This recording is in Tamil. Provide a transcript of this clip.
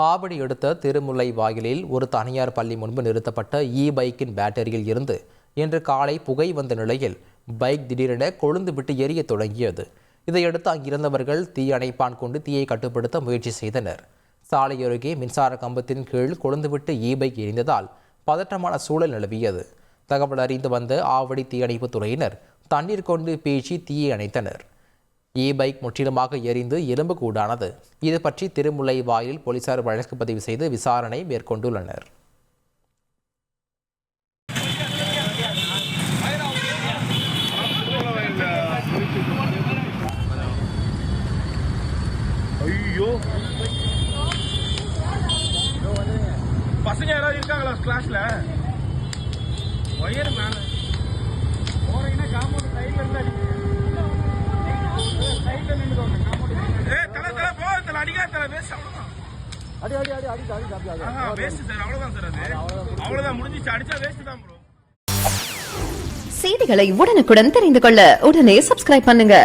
ஆவடி அடுத்த திருமுல்லை வாயிலில் ஒரு தனியார் பள்ளி முன்பு நிறுத்தப்பட்ட பைக்கின் பேட்டரியில் இருந்து இன்று காலை புகை வந்த நிலையில் பைக் திடீரென கொழுந்துவிட்டு எரிய தொடங்கியது. இதையடுத்து அங்கிருந்தவர்கள் தீ அணைப்பான் கொண்டு தீயை கட்டுப்படுத்த முயற்சி செய்தனர். சாலை அருகே மின்சார கம்பத்தின் கீழ் கொழுந்துவிட்டு பைக் எரிந்ததால் பதற்றமான சூழல் நிலவியது. தகவல் அறிந்து வந்த ஆவடி தீயணைப்பு துறையினர் தண்ணீர் கொண்டு பீச்சி தீயை அணைத்தனர். பைக் முற்றிலுமாக எரிந்து எலும்புக்கூடானது. இது பற்றி திருமுல்லை வாயில் போலீசார் வழக்கு பதிவு செய்து விசாரணை மேற்கொண்டுள்ளனர். பசங்க யாராவது இருக்காங்களா கிளாஸ்ல? ஒயர் மேல போறீங்கன்னா காம்பவுண்ட் சைடுல இருந்து செய்திகளை உடனுக்குடன் தெரிந்து கொள்ள உடனே சப்ஸ்கிரைப் பண்ணுங்க.